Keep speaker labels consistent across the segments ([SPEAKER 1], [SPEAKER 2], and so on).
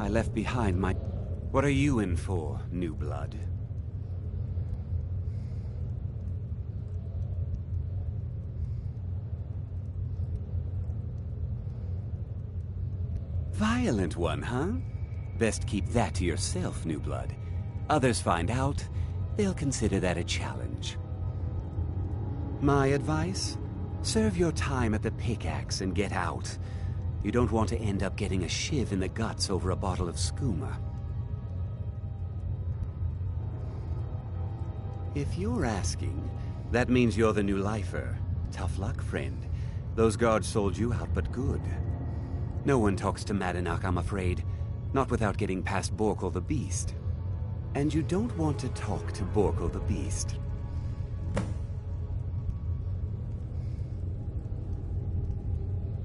[SPEAKER 1] I left behind my... What are you in for, new blood? Violent one, huh? Best keep that to yourself, new blood. Others find out, they'll consider that a challenge. My advice? Serve your time at the pickaxe and get out. You don't want to end up getting a shiv in the guts over a bottle of skooma. If you're asking, that means you're the new lifer. Tough luck, friend. Those guards sold you out, but good. No one talks to Madanak, I'm afraid. Not without getting past Borkle the Beast. And you don't want to talk to Borkle the Beast.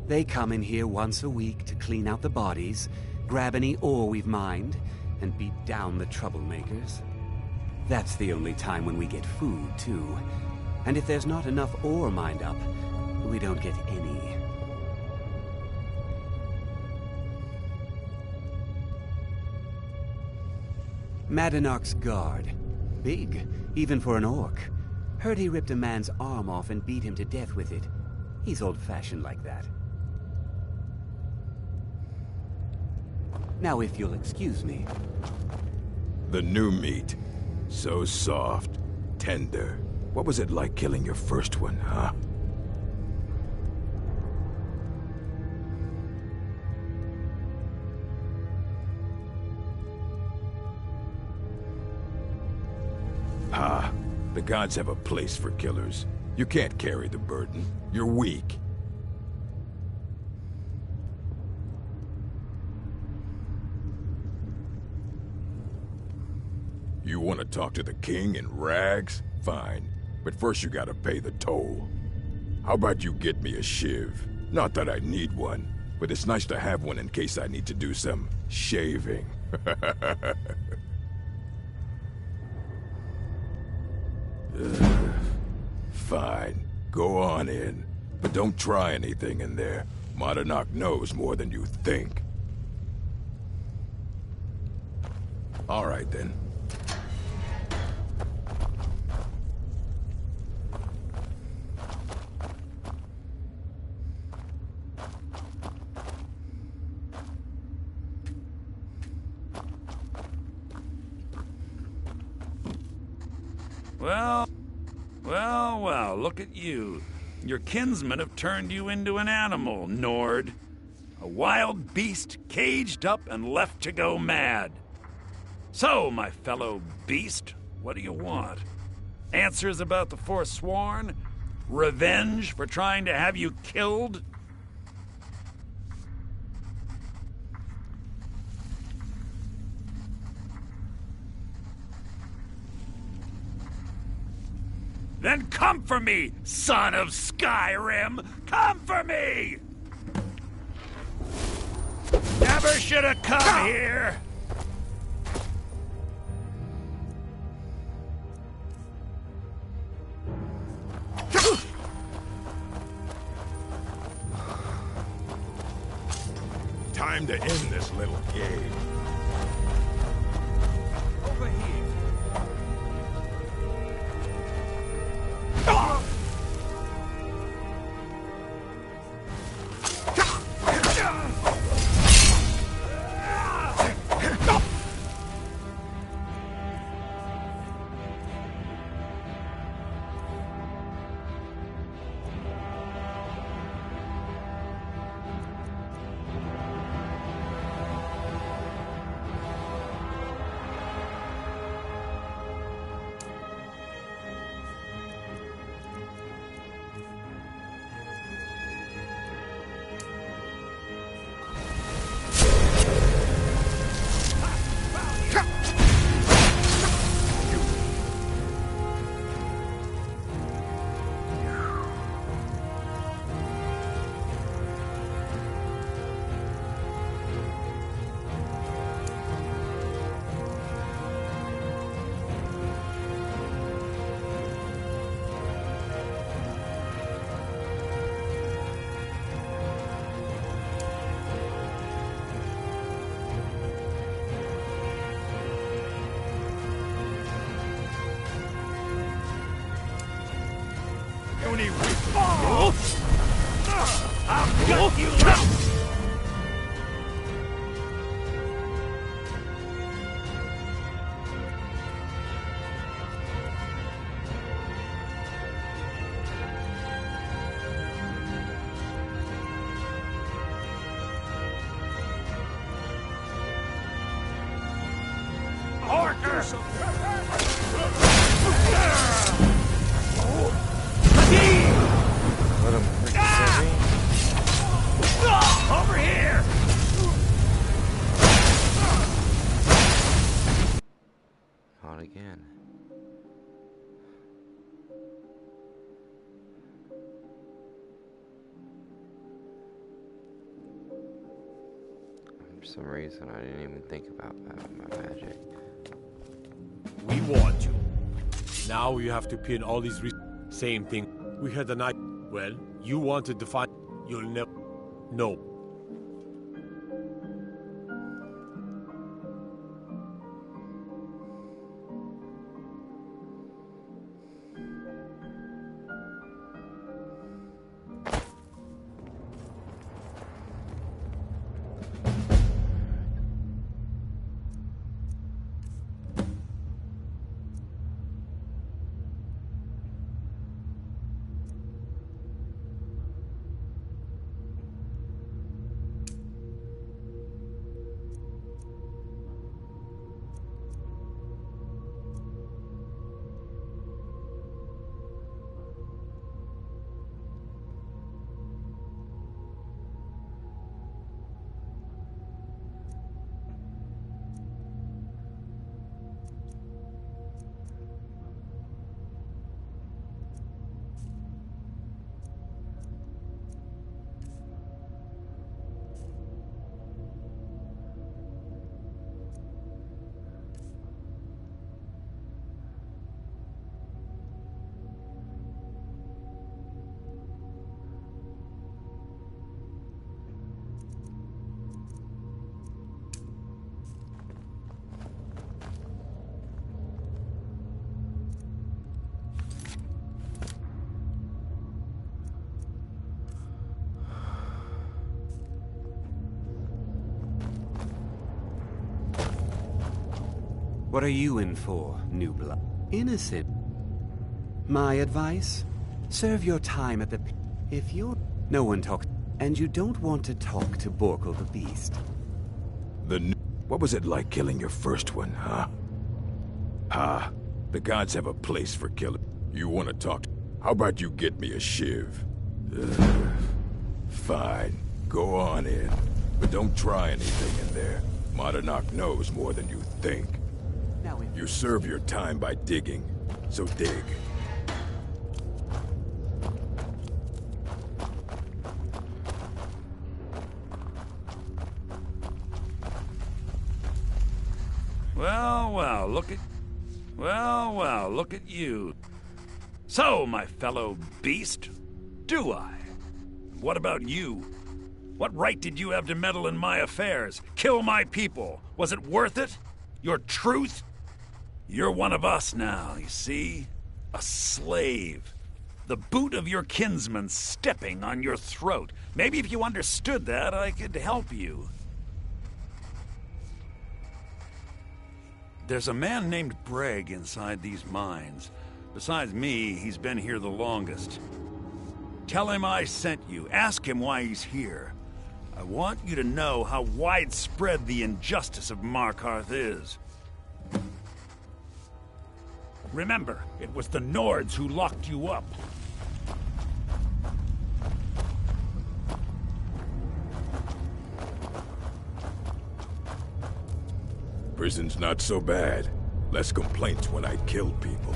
[SPEAKER 1] They come in here once a week to clean out the bodies, grab any ore we've mined, and beat down the troublemakers. That's the only time when we get food, too. And if there's not enough ore mined up, we don't get any. Madanach's guard. Big, even for an orc. Heard he ripped a man's arm off and beat him to death with it. He's old-fashioned like that. Now, if you'll excuse me.
[SPEAKER 2] The new meat. So soft, tender. What was it like killing your first one, huh? Ah, the gods have a place for killers. You can't carry the burden. You're weak. You want to talk to the king in rags? Fine. But first you gotta pay the toll. How about you get me a shiv? Not that I need one, but it's nice to have one in case I need to do some shaving. Fine. Go on in. But don't try anything in there. Madanak knows more than you think. All right, then.
[SPEAKER 3] Well, look at you. Your kinsmen have turned you into an animal, Nord. A wild beast caged up and left to go mad. So, my fellow beast, what do you want? Answers about the Forsworn? Revenge for trying to have you killed? Then come for me, son of Skyrim! Come for me! Never should have come here!
[SPEAKER 2] Time to end this little game.
[SPEAKER 1] Over here.
[SPEAKER 3] puny I'll gut you out!
[SPEAKER 4] Let him freaking me.
[SPEAKER 3] Over here!
[SPEAKER 4] Not again. For some reason, I didn't even think about my magic.
[SPEAKER 5] We warned you. Now you have to pin all these same thing. We had the night. Well, you wanted to find. You'll never. No.
[SPEAKER 1] What are you in for, new blood? Innocent. My advice? Serve your time at the... If you're... No one talks... And you don't want to talk to Borkle the Beast.
[SPEAKER 2] What was it like killing your first one, huh? Ah, the gods have a place for killing. You want to talk? How about you get me a shiv? Fine, go on in. But don't try anything in there. Monarch knows more than you think.
[SPEAKER 1] Now if...
[SPEAKER 2] You serve your time by digging, so dig.
[SPEAKER 3] Well, look at... Well, look at you. So, my fellow beast, do I? What about you? What right did you have to meddle in my affairs? Kill my people? Was it worth it? Your truth? You're one of us now, you see? A slave. The boot of your kinsman stepping on your throat. Maybe if you understood that, I could help you. There's a man named Breg inside these mines. Besides me, he's been here the longest. Tell him I sent you. Ask him why he's here. I want you to know how widespread the injustice of Markarth is. Remember, it was the Nords who locked you up.
[SPEAKER 2] Prison's not so bad. Less complaints when I kill people.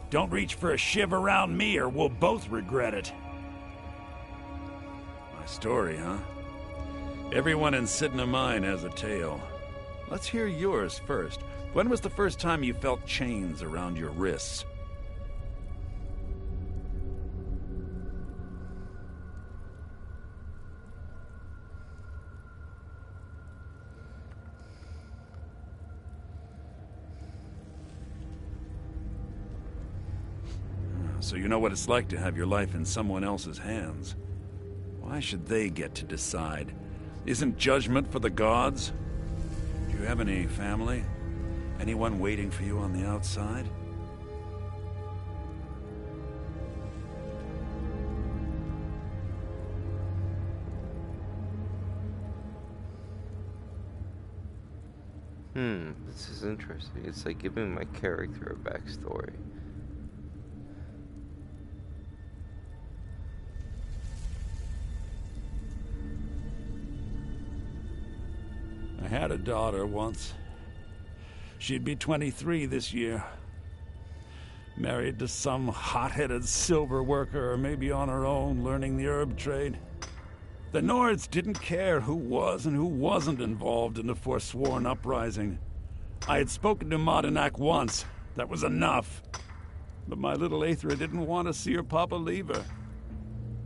[SPEAKER 3] Don't reach for a shiv around me or we'll both regret it. My story, huh? Everyone in Cidhna Mine has a tale. Let's hear yours first. When was the first time you felt chains around your wrists? so you know what it's like to have your life in someone else's hands. Why should they get to decide? Isn't judgment for the gods? Do you have any family? Anyone waiting for you on the outside?
[SPEAKER 4] This is interesting. It's like giving my character a backstory.
[SPEAKER 3] I had a daughter once. She'd be 23 this year. Married to some hot-headed silver worker, or maybe on her own, learning the herb trade. The Nords didn't care who was and who wasn't involved in the Forsworn uprising. I had spoken to Modinak once. That was enough. But my little Aethra didn't want to see her papa leave her.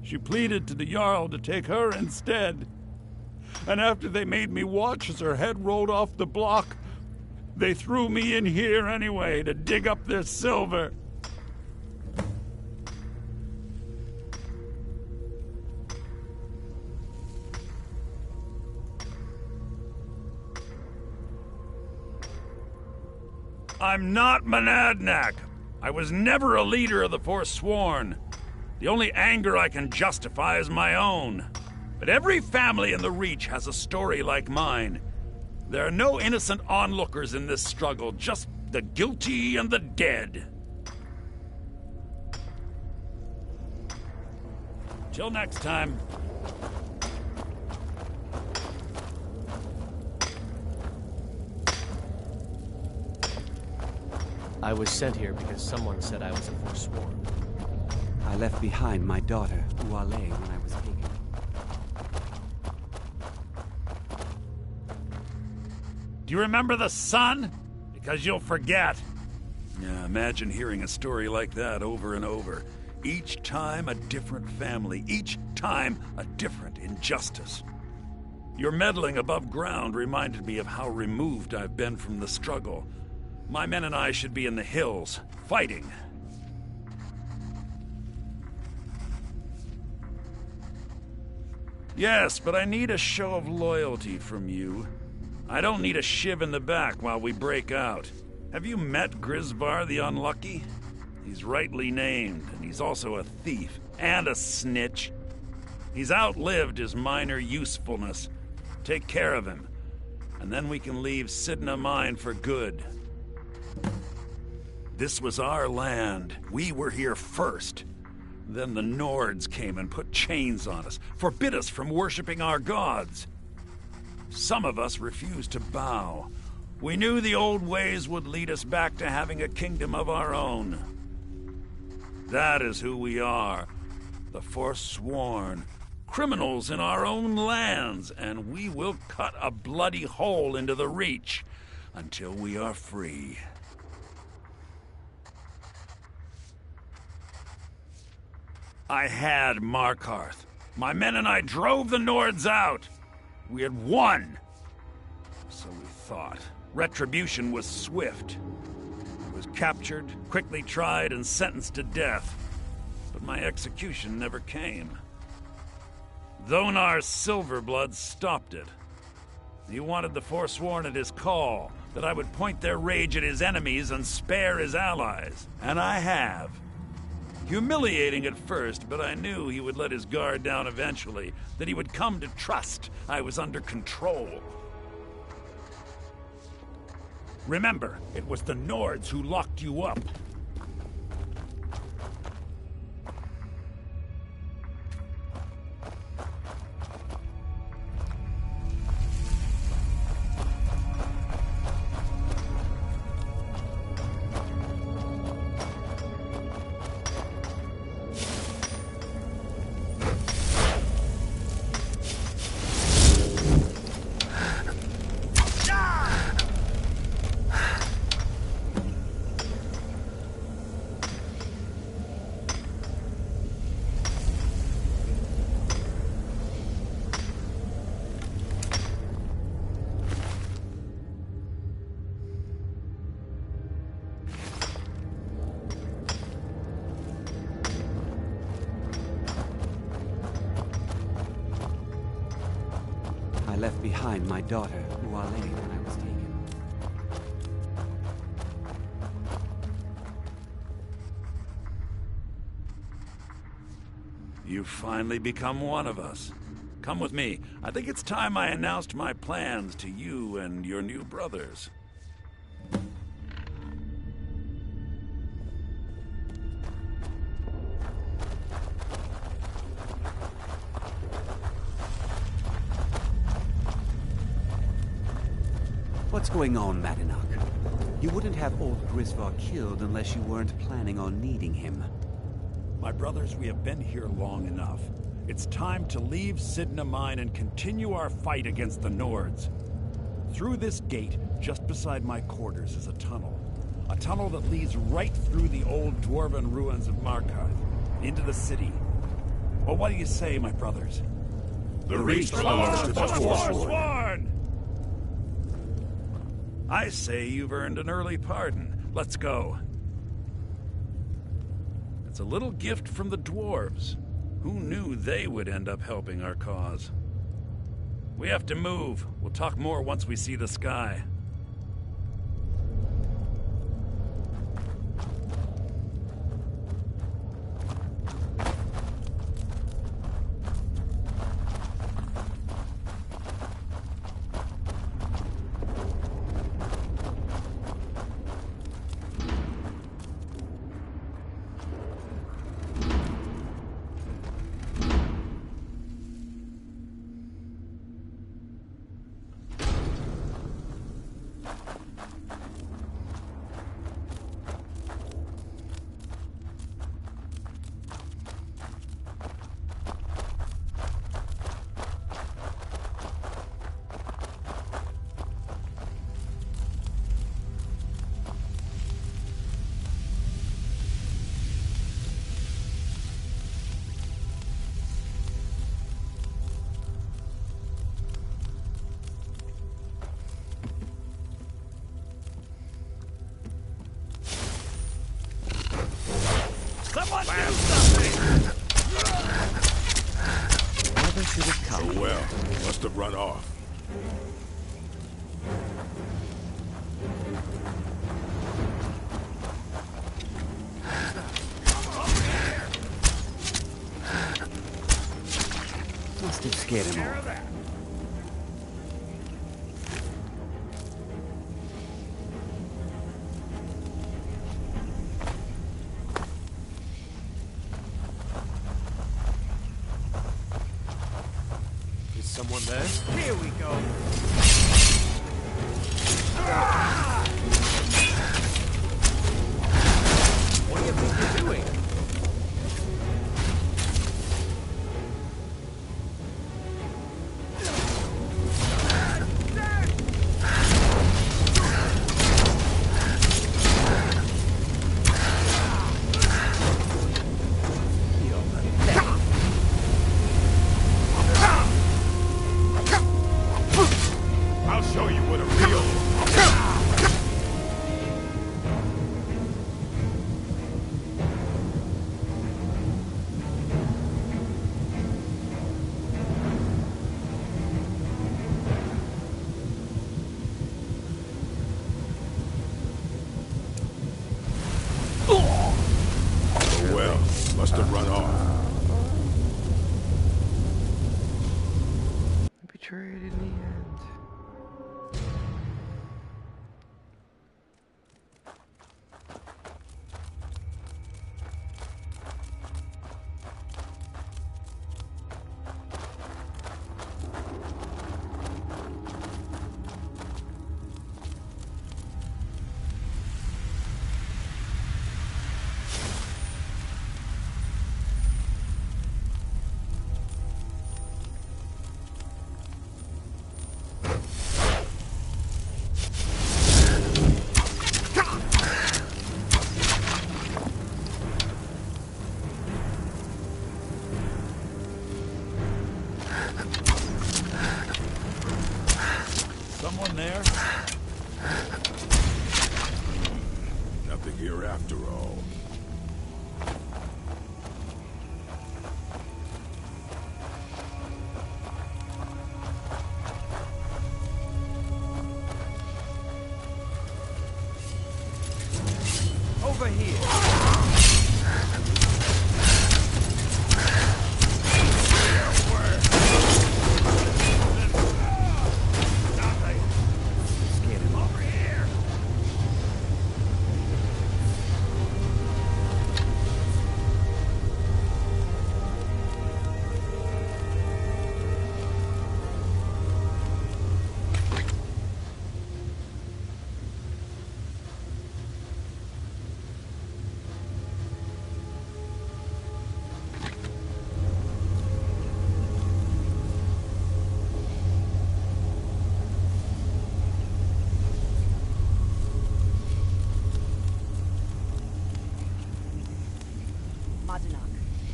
[SPEAKER 3] She pleaded to the Jarl to take her instead. And after they made me watch as her head rolled off the block, they threw me in here anyway to dig up their silver. I'm not Monadnock. I was never a leader of the Forsworn. The only anger I can justify is my own. But every family in the Reach has a story like mine. There are no innocent onlookers in this struggle, just the guilty and the dead. Till next time.
[SPEAKER 6] I was sent here because someone said I was a Forsworn.
[SPEAKER 1] I left behind my daughter, Uale, when I was taken.
[SPEAKER 3] Do you remember the sun? Because you'll forget. Yeah, imagine hearing a story like that over and over. Each time a different family, each time a different injustice. Your meddling above ground reminded me of how removed I've been from the struggle. My men and I should be in the hills, fighting. Yes, but I need a show of loyalty from you. I don't need a shiv in the back while we break out. Have you met Grisvar the Unlucky? He's rightly named, and he's also a thief and a snitch. He's outlived his minor usefulness. Take care of him, and then we can leave Cidhna mine for good. This was our land. We were here first. Then the Nords came and put chains on us, forbid us from worshipping our gods. Some of us refused to bow. We knew the old ways would lead us back to having a kingdom of our own. That is who we are, the Forsworn, criminals in our own lands, and we will cut a bloody hole into the Reach until we are free. I had Markarth. My men and I drove the Nords out. We had won. So we thought. Retribution was swift. I was captured, quickly tried, and sentenced to death. But my execution never came. Dhonar's Silverblood stopped it. He wanted the Forsworn at his call, that I would point their rage at his enemies and spare his allies. And I have. Humiliating at first, but I knew he would let his guard down eventually, that he would come to trust I was under control. Remember, it was the Nords who locked you up.
[SPEAKER 1] behind my daughter, Uale, when I was taken.
[SPEAKER 3] You've finally become one of us. Come with me. I think it's time I announced my plans to you and your new brothers.
[SPEAKER 1] What's going on, Madanach? You wouldn't have old Grisvar killed unless you weren't planning on needing him.
[SPEAKER 3] My brothers, we have been here long enough. It's time to leave Cidhna Mine and continue our fight against the Nords. Through this gate, just beside my quarters, is a tunnel. A tunnel that leads right through the old dwarven ruins of Markarth, into the city. Well, what do you say, my brothers?
[SPEAKER 2] The reach belongs to the
[SPEAKER 3] Forsworn! I say you've earned an early pardon. Let's go. It's a little gift from the dwarves. Who knew they would end up helping our cause? We have to move. We'll talk more once we see the sky. Someone do something!
[SPEAKER 1] Never should have come.
[SPEAKER 2] Oh well, must have run off.
[SPEAKER 1] Must have scared him off.
[SPEAKER 5] Is someone there?
[SPEAKER 6] Here we go. What do you think you're doing?
[SPEAKER 2] I'll show you what a real... Oh well, must have run off.
[SPEAKER 4] Betrayed in the end.
[SPEAKER 3] Someone there?
[SPEAKER 2] Nothing here after all.
[SPEAKER 3] over here. Get him over here.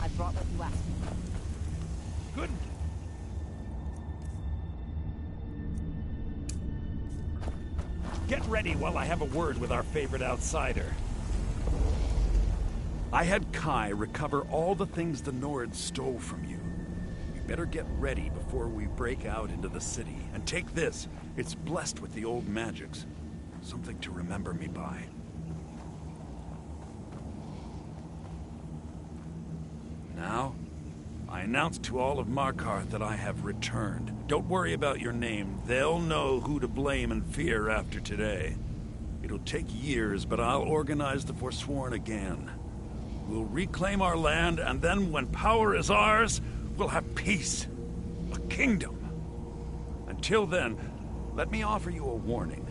[SPEAKER 7] I brought what you asked for.
[SPEAKER 3] Good. Get ready while I have a word with our favorite outsider. I had Kai recover all the things the Nords stole from you. You better get ready before we break out into the city. And take this. It's blessed with the old magics. Something to remember me by. Now, I announce to all of Markarth that I have returned. Don't worry about your name. They'll know who to blame and fear after today. It'll take years, but I'll organize the Forsworn again. We'll reclaim our land, and then when power is ours, we'll have peace. A kingdom. Until then, let me offer you a warning.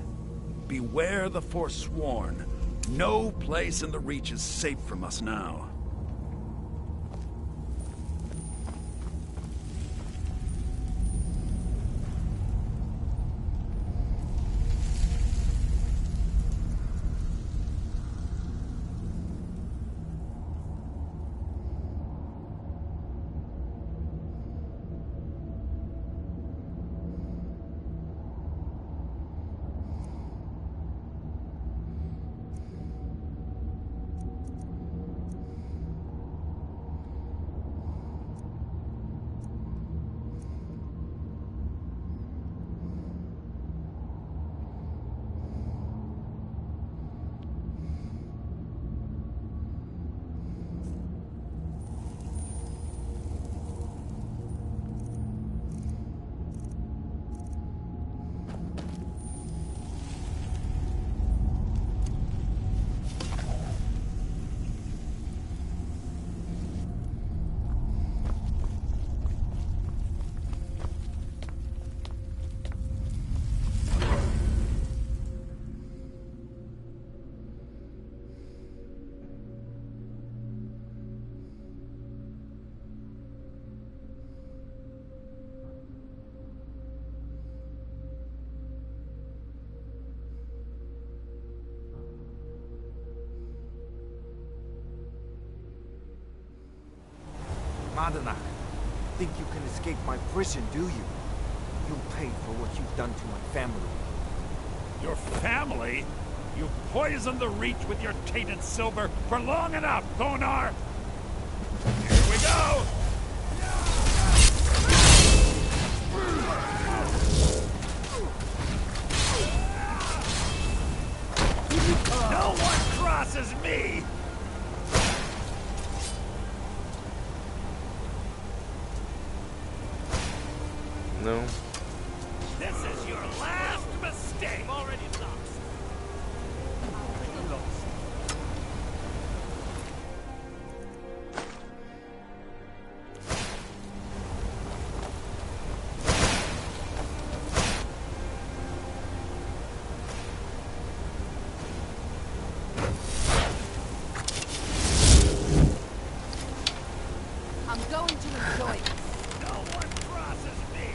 [SPEAKER 3] Beware the Forsworn. No place in the Reach is safe from us now.
[SPEAKER 8] Cidhna, think you can escape my prison, do you? You'll pay for what you've done to my family.
[SPEAKER 3] Your family? You poisoned the Reach with your tainted silver for long enough, Thonar! Here we go! No one crosses me!
[SPEAKER 4] No.
[SPEAKER 3] This is your last mistake! Already lost.
[SPEAKER 7] I'm going to enjoy it.
[SPEAKER 3] No one crosses me!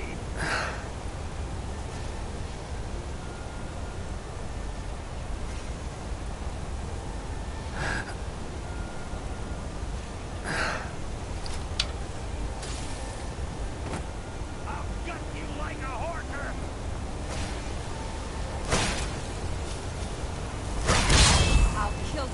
[SPEAKER 3] I'll gut you like a horker!
[SPEAKER 7] I'll kill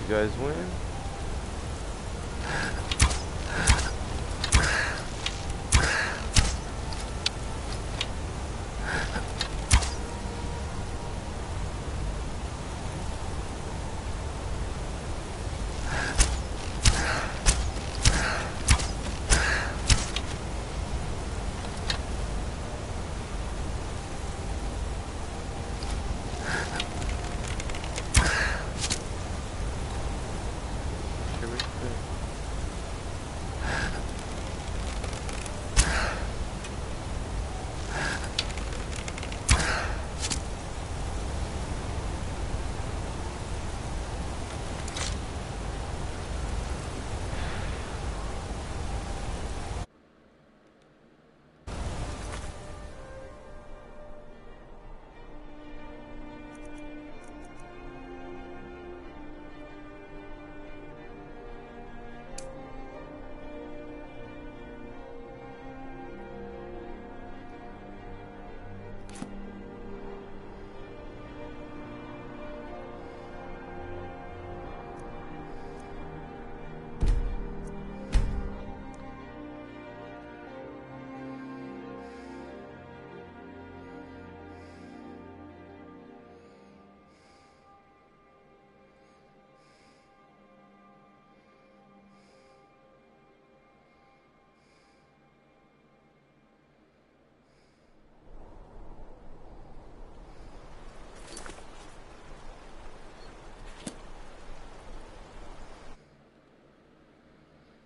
[SPEAKER 4] You guys win?